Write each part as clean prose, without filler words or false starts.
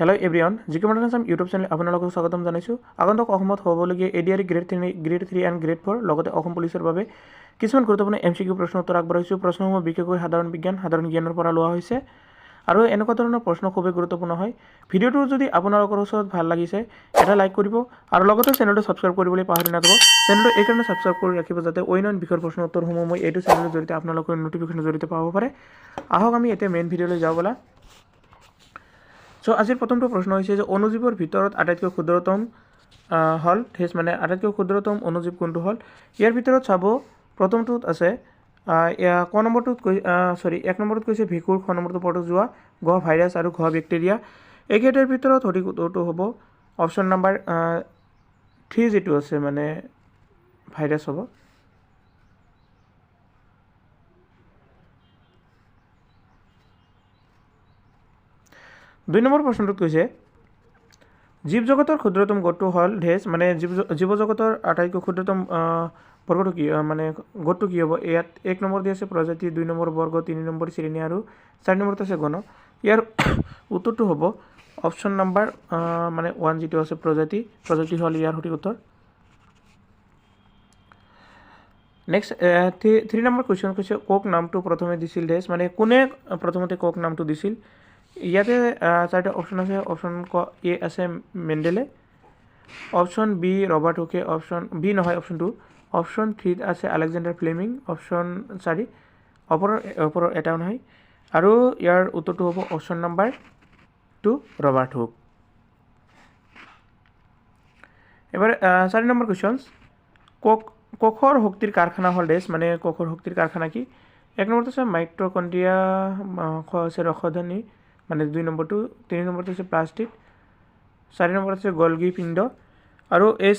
Hello' everyone, জিকে modern Assam YouTube channel আপোনালোকক স্বাগতম জনাইছোঁ। আগন্তুক অসমত হ'বলগীয়া এডিআৰই গ্ৰেড 3 এণ্ড গ্ৰেড 4 লগতে অসম পুলিচৰ বাবে কিছুমান গুৰুত্বপূৰ্ণ MCQ প্ৰশ্ন উত্তৰ আগবঢ়াইছোঁ। প্ৰশ্নসমূহ বিশেষকৈ সাধাৰণ বিজ্ঞান, সাধাৰণ জ্ঞানৰ পৰা লোৱা হৈছে আৰু এনেকুৱা ধৰণৰ প্ৰশ্ন খুবেই গুৰুত্বপূৰ্ণ হয়। ভিডিঅ'টো যদি আপোনালোকৰ ওচৰত ভাল লাগিছে এটা লাইক কৰিব আৰু লগতে চেনেলটো ছাবস্ক্ৰাইব কৰিবলৈ পাহৰি নাযাব। চেনেলটো এইকাৰণে ছাবস্ক্ৰাইব কৰি ৰাখিব যাতে অন্য বিষয়ৰ প্ৰশ্ন উত্তৰসমূহ মই এইটো চেনেলৰ জৰিয়তে আপোনালোকৰ নটিফিকেশ্যনৰ জৰিয়তে পাব পাৰে। আহক আমি এতিয়া মেইন ভিডিঅ'লৈ যাওঁ ব'লা। আজিৰ প্ৰথমটো প্ৰশ্ন হৈছে যে অণুজীৱৰ ভিতৰত আটাইতকৈ ক্ষুদ্ৰতম হ'ল ঠেচ, মানে আটাইতকৈ ক্ষুদ্ৰতম অণুজীৱ কোনটো হ'ল। ইয়াৰ ভিতৰত চাব প্ৰথমটোত আছে ক নম্বৰটোত এক নম্বৰত কৈছে ভেঁকুৰ, খ নম্বৰটো প্ৰটোজোৱা, গ ভাইৰাছ আৰু ঘ বেক্টেৰিয়া। এইকেইটাৰ ভিতৰত সঠিক উত্তৰটো হ'ব অপশ্যন নাম্বাৰ 3 যিটো আছে মানে ভাইৰাছ হ'ব। দুই নম্বৰ প্ৰশ্নটোত কৈছে জীৱ জগতৰ ক্ষুদ্ৰতম গোটটো হ'ল ঢেচ, মানে জীৱ জগতৰ আটাইতকৈ ক্ষুদ্ৰতম বৰ্গটো কি, মানে গোটটো কি হ'ব। ইয়াত এক নম্বৰত আছে প্ৰজাতি, 2 নম্বৰ বৰ্গ, 3 নম্বৰ শ্ৰেণী আৰু 4 নম্বৰত আছে গণ। ইয়াৰ উত্তৰটো হ'ব অপশ্যন নাম্বাৰ মানে 1 যিটো আছে প্ৰজাতি হ'ল ইয়াৰ সঠিক উত্তৰ। নেক্সট 3 নম্বৰ কুৱেশ্যন কৈছে কক নামটো প্ৰথমে দিছিল ঢেচ, মানে কোনে প্ৰথমতে কক নামটো দিছিল। ইয়াতে 4টা অপশ্যন আছে। অপশ্যন এ আছে মেণ্ডেলে, অপশ্যন বি ৰবাৰ্ট হুকে, অপশ্যন বি নহয় অপশ্যন 2, অপশ্যন 3 আছে আলেকজেণ্ডাৰ ফ্লেমিং, অপশ্যন 4 ওপৰৰ এটাও নহয় আৰু ইয়াৰ উত্তৰটো হ'ব অপশ্যন নাম্বাৰ 2 ৰবাৰ্ট হুক। এবাৰ 4 নম্বৰ কুৱেশ্যন কোষৰ শক্তিৰ কাৰখানা হ'ল ঢেচ, মানে কোষৰ শক্তিৰ কাৰখানা কি। 1 নম্বৰত আছে মাইট্ৰকণ্ড্ৰিয়া, খ আছে ৰসধনী মানে 2 নম্বৰটো, 3 নম্বৰত আছে প্লাষ্টিক, 4 নম্বৰত আছে গলগী পিণ্ড আৰু এই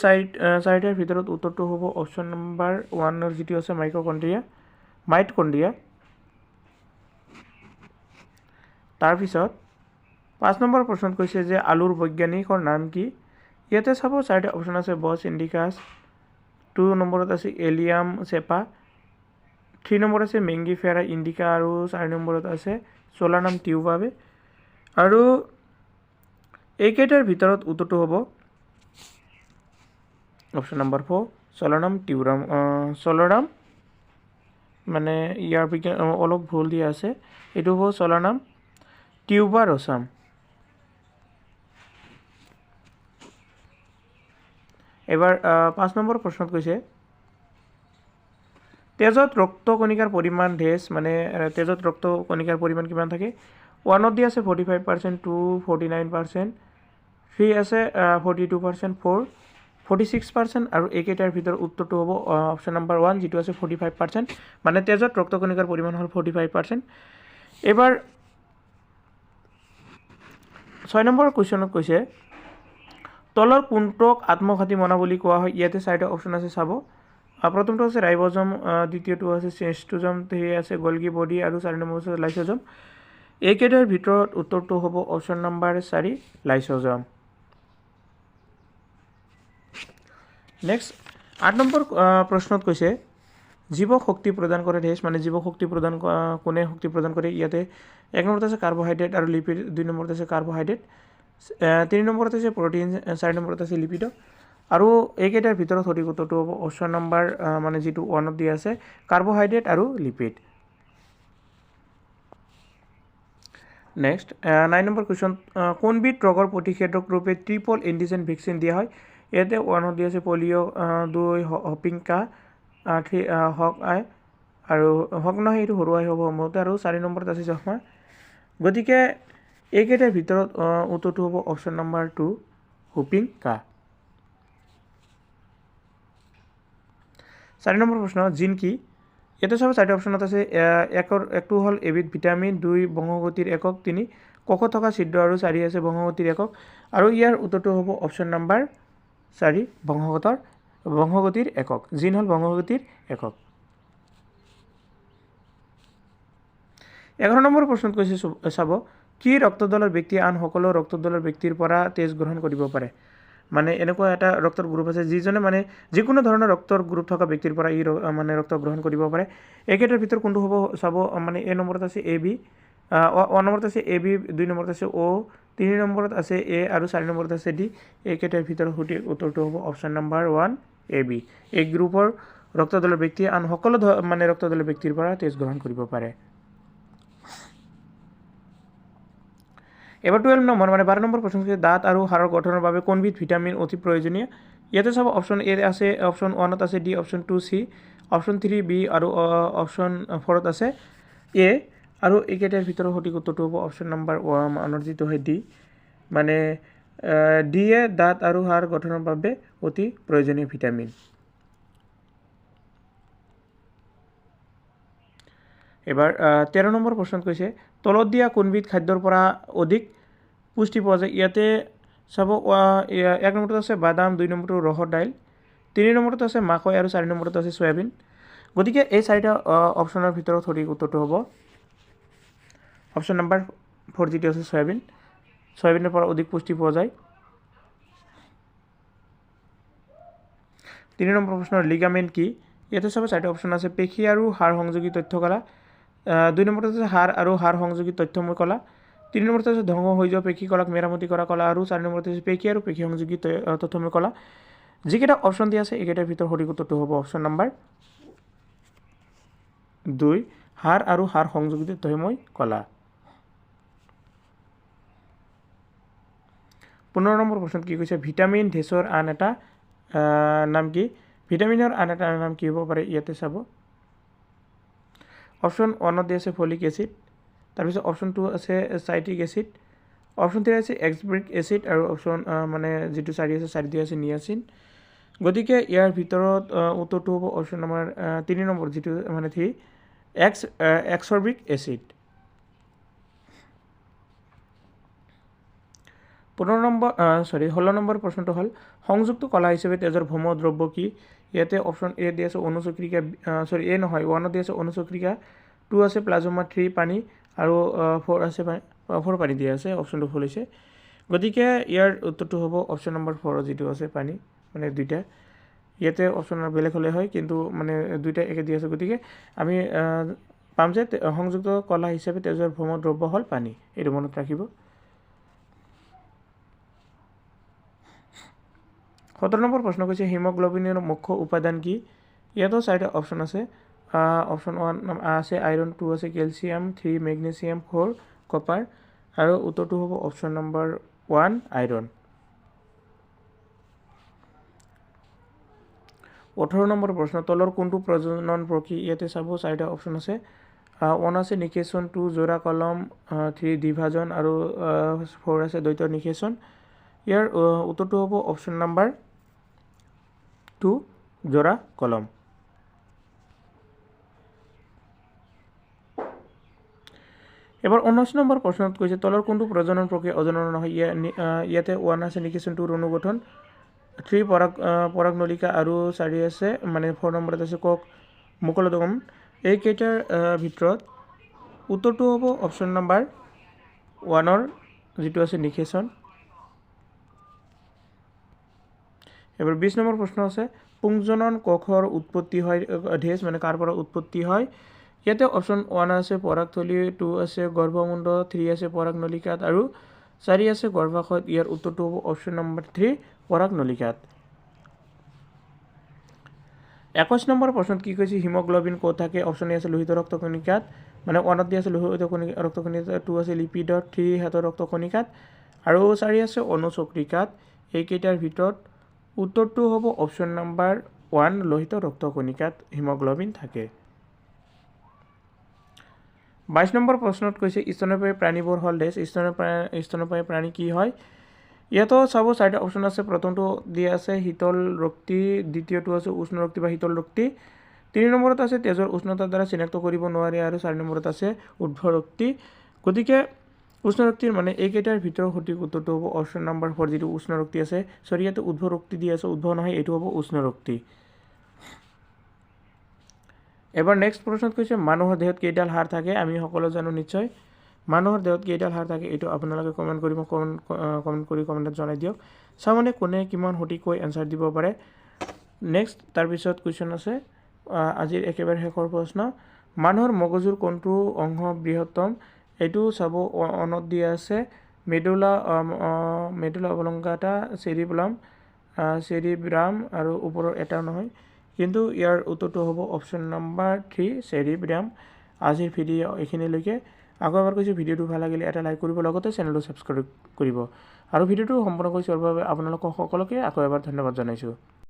চাৰিটাৰ ভিতৰত উত্তৰটো হ'ব অপশ্যন নাম্বাৰ 1 যিটো আছে মাইটকণ্ড্ৰিয়া। তাৰপিছত 5 নম্বৰ প্ৰশ্নত কৈছে যে আলুৰ বৈজ্ঞানিকৰ নাম কি। ইয়াতে চাব 4টা অপশ্যন আছে বছ ইণ্ডিকাছ, 2 নম্বৰত আছে এলিয়াম চেপা, 3 নম্বৰত আছে মেংগিফেৰা ইণ্ডিকা আৰু 4 নম্বৰত আছে চোলানাম টিউবাবে। আৰু এইকেইটাৰ ভিতৰত উত্তৰটো হ'ব অপশ্যন নাম্বাৰ 4 চোলানাম মানে ইয়াৰ বিজ্ঞান অলপ ভুল দিয়া আছে, এইটো হ'ব চোলানাম টিউবাৰছাম। এবাৰ 5 নম্বৰ প্ৰশ্নত কৈছে তেজত ৰক্ত কণিকাৰ পৰিমাণ ঢেচ, মানে তেজত ৰক্ত কণিকাৰ পৰিমাণ কিমান থাকে। 1ত দি আছে 45%, 2 49%, 3 আছে 42%, 4 46% আৰু এইকেইটাৰ ভিতৰত উত্তৰটো হ'ব অপশ্যন নাম্বাৰ 1 যিটো আছে 45%, মানে তেজত ৰক্ত কণিকাৰ পৰিমাণ হ'ল 45%। এইবাৰ 6 নম্বৰ কুৱেশ্যনত কৈছে তলৰ কোনটোক আত্মঘাতী মনা বুলি কোৱা হয়। ইয়াতে 4টা অপশ্যন আছে চাব। প্ৰথমটো আছে ৰাইবজম, দ্বিতীয়টো আছে চেষ্টুজম, 3 আছে গলগী বডি আৰু 4 নম্বৰ আছে লাইচোজম। এইকেইটাৰ ভিতৰত উত্তৰটো হ'ব অপশ্যন নাম্বাৰ 4 লাইচোজম। নেক্সট 8 নম্বৰ প্ৰশ্নত কৈছে জীৱক শক্তি প্ৰদান কৰে ঢেচ, মানে জীৱক শক্তি প্ৰদান কোনে শক্তি প্ৰদান কৰে। ইয়াতে 1 নম্বৰত আছে কাৰ্বহাইড্ৰেট আৰু লিপিড, 2 নম্বৰত আছে কাৰ্বহাইড্ৰেট, 3 নম্বৰত আছে প্ৰটিন, 4 নম্বৰত আছে লিপিড আৰু এইকেইটাৰ ভিতৰত সঠিক উত্তৰটো হ'ব অপশ্যন নাম্বাৰ মানে যিটো 1ত দিয়া আছে কাৰ্বহাইড্ৰেট আৰু লিপিড। নেক্সট 9 নম্বৰ কুৱেশ্যন কোনবিধ ৰোগৰ প্ৰতিষেধক ৰূপে ট্ৰিপল এণ্টিজেন ভেকচিন দিয়া হয়। ইয়াতে 1ত দিয়া আছে পলিঅ', 2 হপিং কাহ, 3 হক আই আৰু হক নহয় এইটো সৰু আই হ'ব সম্ভৱতঃ আৰু 4 নম্বৰত আছে যক্ষ্মা। গতিকে এইকেইটাৰ ভিতৰত উত্তৰটো হ'ব অপশ্যন নাম্বাৰ 2 হুপিং কাহ। 4 নম্বৰ প্ৰশ্ন জিন কি। ইয়াতে চাব 4টা অপশ্যনত আছে। একটো হ'ল এবিধ ভিটামিন, 2 বংশগতিৰ একক, 3 কোষত থকা ছিদ্ৰ আৰু 4 আছে বংশগতিৰ একক আৰু ইয়াৰ উত্তৰটো হ'ব অপশ্যন নাম্বাৰ 4 বংশগতিৰ একক। জিন হ'ল বংশগতিৰ একক। 11 নম্বৰ প্ৰশ্নত কৈছে চাব কি ৰক্তদলৰ ব্যক্তিয়ে আন সকলো ৰক্তদলৰ ব্যক্তিৰ পৰা তেজ গ্ৰহণ কৰিব পাৰে। মানে এনেকুৱা এটা ৰক্তৰ গ্ৰুপ আছে যিজনে মানে যিকোনো ধৰণৰ ৰক্তৰ গ্ৰুপ থকা ব্যক্তিৰ পৰা মানে ৰক্ত গ্ৰহণ কৰিব পাৰে। এইকেইটাৰ ভিতৰত কোনটো হ'ব চাব, মানে এ নম্বৰত আছে এ বি, 1 নম্বৰত আছে এ বি, 2 নম্বৰত আছে অ', 3 নম্বৰত আছে এ আৰু 4 নম্বৰত আছে ডি এইকেইটাৰ ভিতৰত সঠিক উত্তৰটো হ'ব অপশ্যন নম্বৰ 1 এ বি এই গ্ৰুপৰ ৰক্তদলৰ ব্যক্তিয়ে আন সকলো মানে ৰক্তদলৰ ব্যক্তিৰ পৰা তেজ গ্ৰহণ কৰিব পাৰে এবার 12 নম্বর মানে 12 নম্বর প্রশ্ন হচ্ছে দাঁত আর হাড়ের গঠনের বাবে কোনবিধ ভিটামিন অতি প্রয়োজনীয় ইয়াতে সব অপশন এ আছে অপশন 1 আছে ডি অপশন 2 সি অপশন 3 বি আর অপশন 4 আছে এ আর এইকেইটার ভিতরে সঠিক উত্তরটা হব অপশন নাম্বার 1 যেটো হয় ডি মানে ডি এ দাঁত আর হাড় গঠনের বাবে অতি প্রয়োজনীয় ভিটামিন এবার 13 নম্বর প্রশ্ন কৈছে তলত দিয়া কোনবিধ খাদ্যৰ পৰা অধিক পুষ্টি পোৱা যায় ইয়াতে চাব 1 নম্বৰত আছে বাদাম 2 নম্বৰত ৰহৰ দাইল 3 নম্বৰত আছে মাকৈ আৰু 4 নম্বৰত আছে সয়াবিন গতিকে এই চাৰিটা অপশ্যনৰ ভিতৰত সঠিক উত্তৰটো হ'ব অপশ্যন নম্বৰ 4 যেটো আছে সয়াবিনৰ পৰা অধিক পুষ্টি পোৱা যায় 3 নম্বৰ প্ৰশ্নৰ লিগামেন্ট কি ইয়াতে চাব চাৰিটা অপশ্যন আছে পেশী আৰু হাড় সংযোগী তথ্য কলা 2 নম্বৰত আছে হাড় আৰু হাড় সংযোগী তথ্যময় কলা 3 নম্বৰত আছে ধ্বংস হৈ যোৱা পেশী কলাক মেৰামতি কৰা কলা আৰু 4 নম্বৰত আছে পেশী আৰু পেশী সংযোগী তথ্যময় কলা যিকেইটা অপশ্যন দিয়া আছে এইকেইটাৰ ভিতৰত সঠিক উত্তৰটো হ'ব অপশ্যন নম্বৰ 2 হাড় আৰু হাড় সংযোগী তথ্যময় কলা 15 নম্বৰ প্ৰশ্নত কি কৈছে ভিটামিন ডেছৰ আন এটা নাম কি ভিটামিনৰ আন এটা নাম কি হ'ব পাৰে ইয়াতে চাব অপশ্যন 1 দি আছে ফলিক এসিড তাৰপিছত অপশ্যন 2 আছে সাইট্ৰিক এসিড অপশ্যন 3 আছে এক্সব্ৰিক এসিড আৰু অপশ্যন মানে যেটো 4 আছে 4 দি আছে নিয়াচিন গতিকে ইয়াৰ ভিতৰত উত্তৰটো হ'ব অপশ্যন নম্বৰ 3 নম্বৰ যেটো মানে 3 এক্সব্ৰিক এসিড 16 নম্বৰ প্ৰশ্নটো হ'ল সংযুক্ত কলা হিচাপে তেজৰ ভৌম দ্ৰব্য কি ইয়াতে অপশ্যন এ দি আছে অনুচক্ৰিকা এ নহয় 1 দি আছে অনুচক্ৰিকা 2 আছে প্লাজমা 3 পানী আৰু 4 আছে 4 পানী দিয়া আছে অপশ্যনটো ভুল হৈছে গতিকে ইয়াৰ উত্তৰটো হ'ব অপশ্যন নম্বৰ 4 যেটো আছে পানী মানে দুইটা ইয়াতে অপশ্যনৰ বেলেগ হলে হয় কিন্তু মানে দুইটা একে দি আছে গতিকে আমি পাম যে সংযুক্ত কলা হিচাপে তেজৰ ভৌম দ্ৰব্য হ'ল পানী এটো মনত ৰাখিব 17 নম্বৰ প্ৰশ্ন কৈছে হিমোগ্লোবিনৰ মুখ্য উপাদান কি ইয়াতো চাৰিটা অপশ্যন আছে অপশ্যন 1 আছে আইৰন 2 আছে ক্যালসিয়াম 3 ম্যাগনেসিয়াম 4 কপাৰ আৰু উত্তৰটো হ'ব অপশ্যন নম্বৰ 1 আইৰন 18 নম্বৰ প্ৰশ্ন তলৰ কোনটো প্ৰজনন প্ৰক্ৰিয়া ইয়াতে চাব চাৰিটা অপশ্যন আছে 1 আছে নিকেশন 2 জোড়া কলম 3 ডিভাজন আৰু 4 আছে দ্বৈত নিকেশন ইয়াৰ উত্তৰটো হ'ব অপশ্যন নম্বৰ 2 জোড়া কলম এবাৰ 19 নম্বৰ প্ৰশ্নত কৈছে তলৰ কোনটো প্ৰজনন প্ৰক্ৰিয়া অজনন নহয় ইয়াতে 1 আছে নিকেশন 2 অনুগঠন 3 পৰাগনলিকা আৰু 4 আছে মানে 4 নম্বৰত আছে কক মুকলদগম এই কেইটাৰ ভিতৰত উত্তৰটো হ'ব অপশ্যন নম্বৰ 1 যেটো আছে নিকেশন এবাৰ 20 নম্বৰ প্ৰশ্ন আছে পুংজনন কোষৰ উৎপত্তি হয় ঢেছ মানে কাৰ পৰা উৎপত্তি হয় ইয়াতে অপশ্যন 1 আছে পৰাগথলি 2 আছে গৰ্ভমুণ্ড 3 আছে পৰাগনলিকাত আৰু 4 আছে গৰ্ভাশয়ত ইয়াৰ উত্তৰটো হ'ব অপশ্যন নম্বৰ 3 পৰাগনলিকাত 21 নম্বৰ প্ৰশ্নত কি কৈছে হিমোগ্লোবিন ক'ত থাকে অপশ্যন এ আছে লোহিত ৰক্তকণিকাত মানে 1 দি আছে লোহিত ৰক্তকণিকাত 2 আছে লিপিডত 3 হেতৰ ৰক্তকণিকাত আৰু 4 আছে অনুচক্ৰিকাত এই কেইটাৰ ভিতৰত উত্তৰটো হ'ব অপশ্যন নম্বৰ 1 লোহিত ৰক্তকণিকাত হিমোগ্লোবিন থাকে 22 নম্বৰ প্ৰশ্নত কৈছে স্তন্যপায়ী প্ৰাণীবোৰ হ'ল ডেছ স্তন্যপায়ী প্ৰাণী কি হয় ইয়াতো চাব চাৰিটা অপশ্যন আছে প্ৰথমটো দিয়া আছে শীতল ৰক্তি দ্বিতীয়টো আছে উষ্ণ ৰক্তি বা শীতল ৰক্তি 3 নম্বৰত আছে তেজৰ উষ্ণতাৰ দ্বাৰা চিনাক্ত কৰিব নোৱাৰি আৰু 4 নম্বৰত আছে ঊৰ্ধ্ব ৰক্তি গতিকে উষ্ণ ৰক্তিৰ মানে এইকেইটাৰ ভিতৰত সঠিক উত্তৰটো হ'ব অপশ্যন নম্বৰ 4 যেটো উষ্ণ ৰক্তি আছে সৰি ইয়াতে ঊৰ্ধ্ব ৰক্তি দিয়া আছে ঊৰ্ধ্ব নহয় এটো হ'ব উষ্ণ ৰক্তি এবাৰ নেক্সট প্ৰশ্নত কৈছে মানুহৰ দেহত কেইডাল হাড় থাকে আমি সকলো জানো নিশ্চয় মানুহৰ দেহত কেইডাল হাড় থাকে এটো আপোনালোকে কমেন্ট কৰি কমেন্টত জনাই দিয়ক সামনে কোনে কিমান সঠিককৈ এনসাৰ দিব পাৰে নেক্সট তাৰ পিছত কোৱেশ্চন আছে আজিৰ একেবাৰে শেষৰ প্ৰশ্ন মানুহৰ মগজুৰ কোনটো অংশ বৃহত্তম এটো চাব অনত দিয়া আছে মেডুলা অবলংগাটা চেৰিব্ৰাম আৰু ওপৰৰ এটাও নহয়, কিন্তু ইয়াৰ উত্তৰটো হ'ব অপশ্যন নম্বৰ 3 চেৰিব্ৰাম। আজিৰ ভিডিঅ' এইখিনিলৈকে। আকৌ এবাৰ কৈছোঁ, ভিডিঅ'টো ভাল লাগিলে এটা লাইক কৰিব, লগতে চেনেলটো ছাবস্ক্ৰাইব কৰিব। আৰু ভিডিঅ'টো সম্পূৰ্ণ কৰি চোৱাৰ বাবে আপোনালোকক সকলোকে আকৌ এবাৰ ধন্যবাদ জনাইছোঁ।